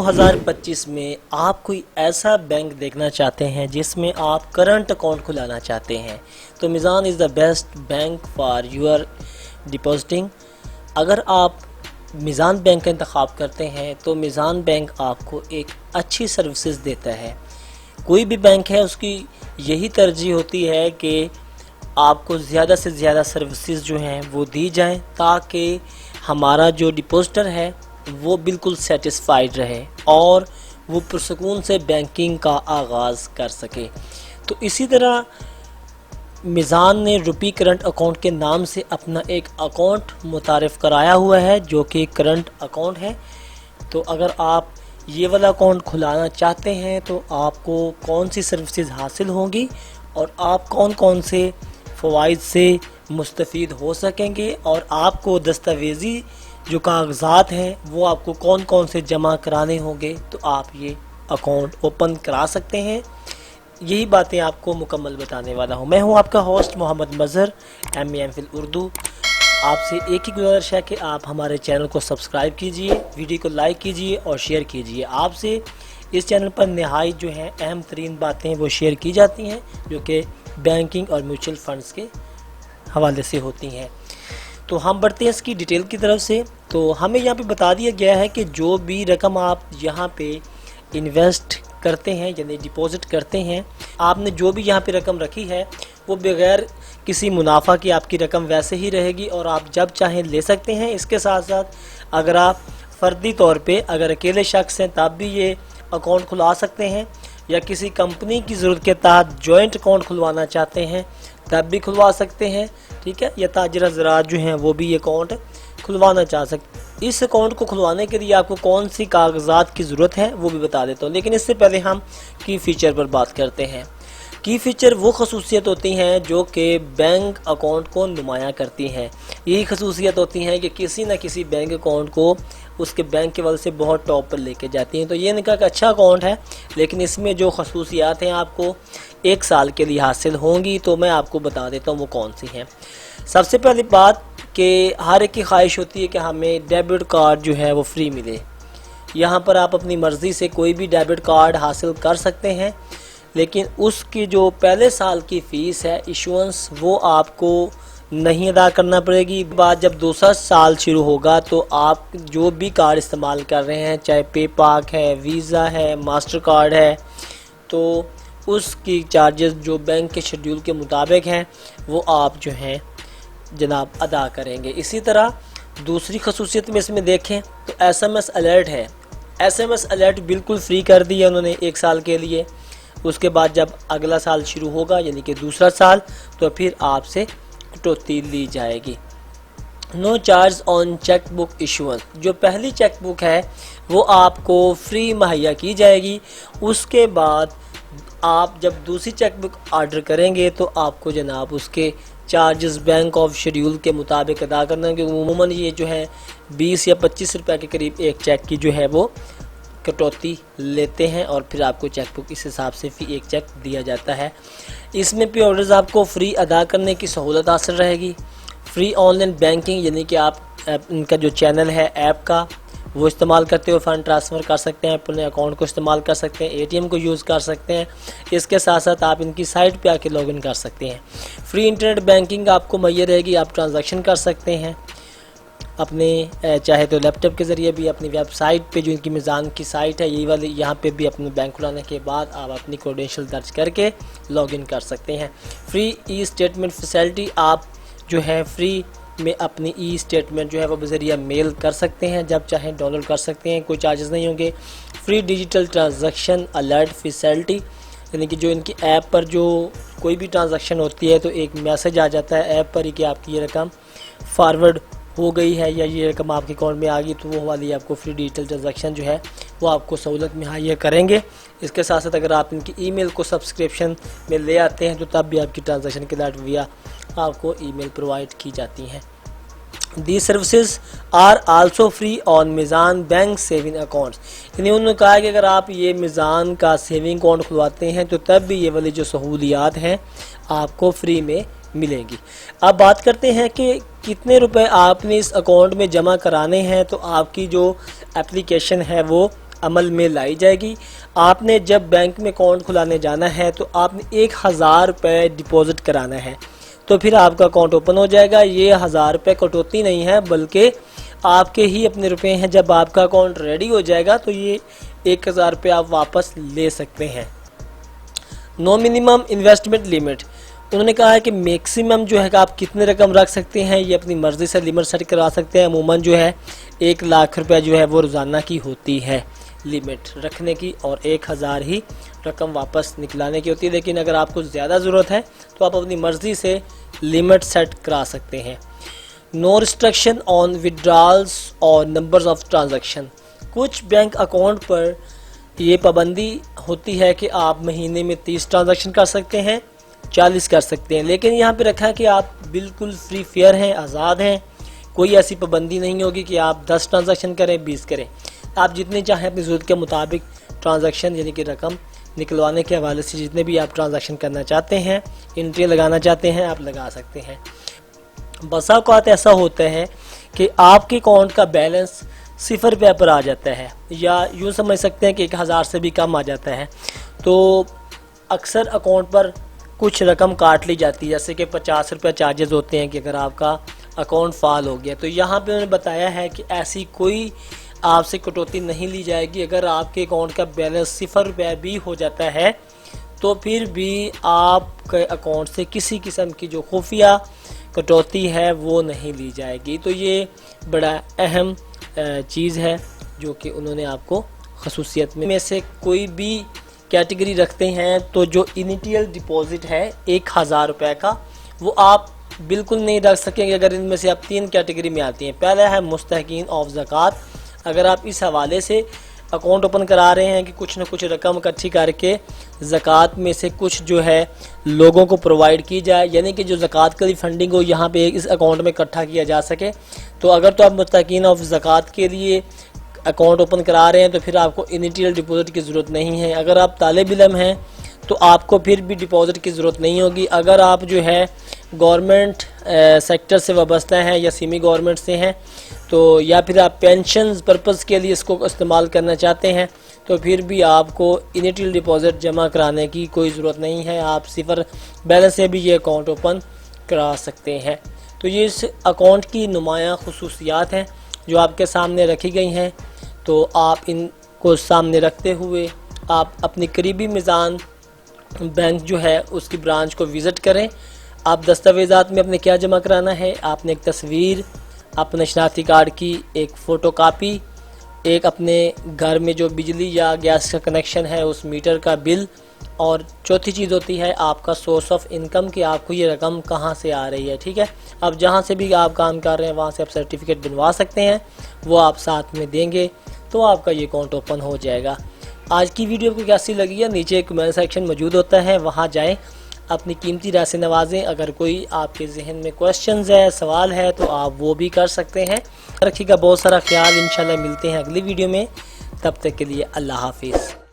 2025 में आप कोई ऐसा बैंक देखना चाहते हैं जिसमें आप करंट अकाउंट खुलाना चाहते हैं तो Meezan is the best bank for your depositing. अगर आप मीज़ान बैंक का इंतखाब करते हैं तो मीज़ान बैंक आपको एक अच्छी सर्विसेज देता है। कोई भी बैंक है उसकी यही तरजीह होती है कि आपको ज़्यादा से ज़्यादा सर्विसेज जो हैं वो दी जाएं ताकि हमारा जो डिपॉजिटर है वो बिल्कुल सेटिस्फाइड रहे और वो पुरसकून से बैंकिंग का आगाज़ कर सके। तो इसी तरह मीज़ान ने रुपी करंट अकाउंट के नाम से अपना एक अकाउंट मुतारिफ़ कराया हुआ है जो कि करंट अकाउंट है। तो अगर आप ये वाला अकाउंट खुलाना चाहते हैं तो आपको कौन सी सर्विसेज हासिल होंगी और आप कौन कौन से फ़वाइद से मुस्तफ़ीद हो सकेंगे और आपको दस्तावेज़ी जो कागज़ात हैं वो आपको कौन कौन से जमा कराने होंगे तो आप ये अकाउंट ओपन करा सकते हैं। यही बातें आपको मुकम्मल बताने वाला हूँ। मैं हूँ आपका होस्ट मोहम्मद मज़हर MA उर्दू। आपसे एक ही गुजारिश है कि आप हमारे चैनल को सब्सक्राइब कीजिए, वीडियो को लाइक कीजिए और शेयर कीजिए। आपसे इस चैनल पर नहायत जो हैं अहम तरीन बातें वो शेयर की जाती हैं जो कि बैंकिंग और म्यूचुअल फंड्स के हवाले से होती हैं। तो हम बढ़ते हैं इसकी डिटेल की तरफ से। तो हमें यहाँ पे बता दिया गया है कि जो भी रकम आप यहाँ पे इन्वेस्ट करते हैं यानी डिपॉजिट करते हैं, आपने जो भी यहाँ पे रकम रखी है वो बगैर किसी मुनाफा की आपकी रकम वैसे ही रहेगी और आप जब चाहें ले सकते हैं। इसके साथ साथ अगर आप फ़र्दी तौर पे अगर अकेले शख्स हैं तब भी ये अकाउंट खुला सकते हैं या किसी कंपनी की ज़रूरत के तहत जॉइंट अकाउंट खुलवाना चाहते हैं तब भी खुलवा सकते हैं, ठीक है। या ताजिर हज़रात जो हैं वो भी ये अकाउंट खुलवाना चाह सकते। इस अकाउंट को खुलवाने के लिए आपको कौन सी कागज़ात की ज़रूरत है वो भी बता देता हूँ, लेकिन इससे पहले हम की फ़ीचर पर बात करते हैं। की फ़ीचर वो खसूसियत होती हैं जो कि बैंक अकाउंट को नुमायाँ करती हैं। यही खसूसियत होती हैं कि किसी न किसी बैंक अकाउंट को उसके बैंक के वजह से बहुत टॉप पर लेके जाती हैं। तो ये इनका अच्छा अकाउंट है, लेकिन इसमें जो खसूसियात हैं आपको 1 साल के लिए हासिल होंगी। तो मैं आपको बता देता हूँ वो कौन सी हैं। सबसे पहली बात कि हर एक की ख्वाहिश होती है कि हमें डेबिट कार्ड जो है वो फ्री मिले। यहाँ पर आप अपनी मर्ज़ी से कोई भी डेबिट कार्ड हासिल कर सकते हैं, लेकिन उसकी जो पहले साल की फ़ीस है इशुएंस वो आपको नहीं अदा करना पड़ेगी। बाद जब दूसरा साल शुरू होगा तो आप जो भी कार्ड इस्तेमाल कर रहे हैं, चाहे पेपाक है, वीज़ा है, मास्टर कार्ड है, तो उसकी चार्जेस जो बैंक के शेड्यूल के मुताबिक हैं वो आप जो हैं जनाब अदा करेंगे। इसी तरह दूसरी खसूसियत में इसमें देखें तो SMS अलर्ट है। SMS अलर्ट बिल्कुल फ्री कर दिया उन्होंने 1 साल के लिए। उसके बाद जब अगला साल शुरू होगा यानी कि दूसरा साल तो फिर आपसे कटौती ली जाएगी। No charge on cheque book issuance, जो पहली चेक बुक है वो आपको फ्री मुहैया की जाएगी। उसके बाद आप जब दूसरी चेक बुक ऑर्डर करेंगे तो आपको जनाब उसके चार्जेस बैंक ऑफ शेड्यूल के मुताबिक अदा करना है, क्योंकि उमूमन ये जो है 20 या 25 रुपये के करीब एक चेक की जो है वो कटौती लेते हैं और फिर आपको चेक बुक इस हिसाब से फिर एक चेक दिया जाता है। इसमें पे ऑर्डर्स आपको फ्री अदा करने की सहूलत हासिल रहेगी। फ्री ऑनलाइन बैंकिंग यानी कि आप इनका जो चैनल है ऐप का वो इस्तेमाल करते हुए फ़ंड ट्रांसफ़र कर सकते हैं, अपने अकाउंट को इस्तेमाल कर सकते हैं, ATM को यूज़ कर सकते हैं। इसके साथ साथ आप इनकी साइट पे आके लॉगिन कर सकते हैं। फ्री इंटरनेट बैंकिंग आपको मुहैया रहेगी। आप ट्रांजैक्शन कर सकते हैं अपने चाहे तो लैपटॉप के ज़रिए भी अपनी वेबसाइट पे जो इनकी मीज़ान की साइट है यही वाली, यहाँ पे भी अपने बैंक खुलाने के बाद आप अपनी क्रेडेंशियल दर्ज करके लॉगिन कर सकते हैं। फ्री ई स्टेटमेंट फैसिलिटी, आप जो है फ्री में अपनी ई स्टेटमेंट जो है वो बज़रिया मेल कर सकते हैं, जब चाहें डाउनलोड कर सकते हैं, कोई चार्जेस नहीं होंगे। Free digital transaction alert facility, यानी कि जो इनकी ऐप पर जो कोई भी ट्रांजैक्शन होती है तो एक मैसेज आ जाता है ऐप पर ही कि आपकी ये रकम फॉरवर्ड हो गई है या ये रकम आपके अकाउंट में आ गई, तो वो वाली आपको फ्री डिजिटल ट्रांजैक्शन जो है वो आपको सहूलत मुहैया करेंगे। इसके साथ साथ अगर आप इनकी ईमेल को सब्सक्रिप्शन में ले आते हैं तो तब भी आपकी ट्रांजैक्शन के साथ विया आपको ईमेल प्रोवाइड की जाती हैं। The services are also free on Meezan bank saving accounts, यानी उन्होंने कहा कि अगर आप ये मीज़ान का सेविंग अकाउंट खुलवाते हैं तो तब भी ये वाली जो सहूलियात हैं आपको फ्री में मिलेगी। अब बात करते हैं कि कितने रुपए आपने इस अकाउंट में जमा कराने हैं। तो आपकी जो एप्लीकेशन है वो अमल में लाई जाएगी। आपने जब बैंक में अकाउंट खुलाने जाना है तो आपने 1000 रुपये डिपॉजिट कराना है, तो फिर आपका अकाउंट ओपन हो जाएगा। ये 1000 रुपये कटौती नहीं है, बल्कि आपके ही अपने रुपए हैं। जब आपका अकाउंट रेडी हो जाएगा तो ये 1000 रुपये आप वापस ले सकते हैं। नो मिनिमम इन्वेस्टमेंट लिमिट, उन्होंने कहा है कि मैक्सिमम जो है कि आप कितने रकम रख सकते हैं, ये अपनी मर्ज़ी से लिमिट सेट करवा सकते हैं। अमूमन जो है 1 लाख रुपये जो है वो रोज़ाना की होती है लिमिट रखने की, और 1000 ही रकम वापस निकलाने की होती है। लेकिन अगर आपको ज़्यादा ज़रूरत है तो आप अपनी मर्ज़ी से लिमिट सेट करा सकते हैं। नो रिस्ट्रिक्शन ऑन विड्रॉल्स और नंबर्स ऑफ ट्रांजैक्शन, कुछ बैंक अकाउंट पर ये पाबंदी होती है कि आप महीने में 30 ट्रांजैक्शन कर सकते हैं, 40 कर सकते हैं। लेकिन यहाँ पे रखा है कि आप बिल्कुल फ्री फेयर हैं, आज़ाद हैं, कोई ऐसी पाबंदी नहीं होगी कि आप 10 ट्रांजैक्शन करें, 20 करें। आप जितने चाहें अपनी ज़रूरत के मुताबिक ट्रांजैक्शन यानी कि रकम निकलवाने के हवाले से जितने भी आप ट्रांजैक्शन करना चाहते हैं, एंट्री लगाना चाहते हैं, आप लगा सकते हैं। बसा औक़ात ऐसा होता है कि आपके अकाउंट का बैलेंस 0 रुपये पर आ जाता है, या यूँ समझ सकते हैं कि 1000 से भी कम आ जाता है। तो अक्सर अकाउंट पर कुछ रकम काट ली जाती है, जैसे कि 50 रुपये चार्जेस होते हैं कि अगर आपका अकाउंट फाल हो गया। तो यहाँ पे उन्होंने बताया है कि ऐसी कोई आपसे कटौती नहीं ली जाएगी। अगर आपके अकाउंट का बैलेंस 0 रुपये भी हो जाता है तो फिर भी आपके अकाउंट से किसी किस्म की जो खुफिया कटौती है वो नहीं ली जाएगी। तो ये बड़ा अहम चीज़ है जो कि उन्होंने आपको खसूसियत में से कोई भी कैटेगरी रखते हैं, तो जो इनिशियल डिपॉजिट है 1000 रुपये का, वो आप बिल्कुल नहीं रख सकेंगे अगर इनमें से आप 3 कैटेगरी में आती हैं। पहला है मुस्तहकीन ऑफ ज़कात, अगर आप इस हवाले से अकाउंट ओपन करा रहे हैं कि कुछ न कुछ रकम इकट्ठी करके ज़कात में से कुछ जो है लोगों को प्रोवाइड की जाए, यानी कि जो ज़कात के लिए फंडिंग हो यहाँ पे इस अकाउंट में इकट्ठा किया जा सके, तो अगर तो आप मुस्तहकीन ऑफ ज़कात के लिए अकाउंट ओपन करा रहे हैं तो फिर आपको इनिशियल डिपॉजिट की ज़रूरत नहीं है। अगर आप तालिब इल्म हैं तो आपको फिर भी डिपॉजिट की ज़रूरत नहीं होगी। अगर आप जो है गवर्नमेंट सेक्टर से वाबस्ता हैं या सेमी गवर्नमेंट से हैं, तो या फिर आप पेंशन पर्पज़ के लिए इसको इस्तेमाल करना चाहते हैं, तो फिर भी आपको इनिशियल डिपॉजिट जमा कराने की कोई ज़रूरत नहीं है। आप 0 बैलेंस से भी ये अकाउंट ओपन करा सकते हैं। तो ये इस अकाउंट की नुमायाँ खुसूसियात हैं जो आपके सामने रखी गई हैं। तो आप इनको सामने रखते हुए आप अपनी करीबी मिज़ान बैंक जो है उसकी ब्रांच को विज़िट करें। आप दस्तावेज़ात में अपने क्या जमा कराना है, आपने एक तस्वीर, अपने शनाख्ती कार्ड की एक फ़ोटोकॉपी, एक अपने घर में जो बिजली या गैस का कनेक्शन है उस मीटर का बिल, और चौथी चीज़ होती है आपका सोर्स ऑफ इनकम कि आपको ये रकम कहाँ से आ रही है। ठीक है, अब जहाँ से भी आप काम कर रहे हैं वहाँ से आप सर्टिफिकेट बनवा सकते हैं, वो आप साथ में देंगे तो आपका ये अकाउंट ओपन हो जाएगा। आज की वीडियो आपको कैसी लगी है, नीचे एक कमेंट सेक्शन मौजूद होता है, वहाँ जाएं, अपनी कीमती राय से नवाजें। अगर कोई आपके जहन में क्वेश्चंस है, सवाल है, तो आप वो भी कर सकते हैं। रखिएगा बहुत सारा ख्याल, इंशाल्लाह मिलते हैं अगली वीडियो में, तब तक के लिए अल्लाह हाफिज़।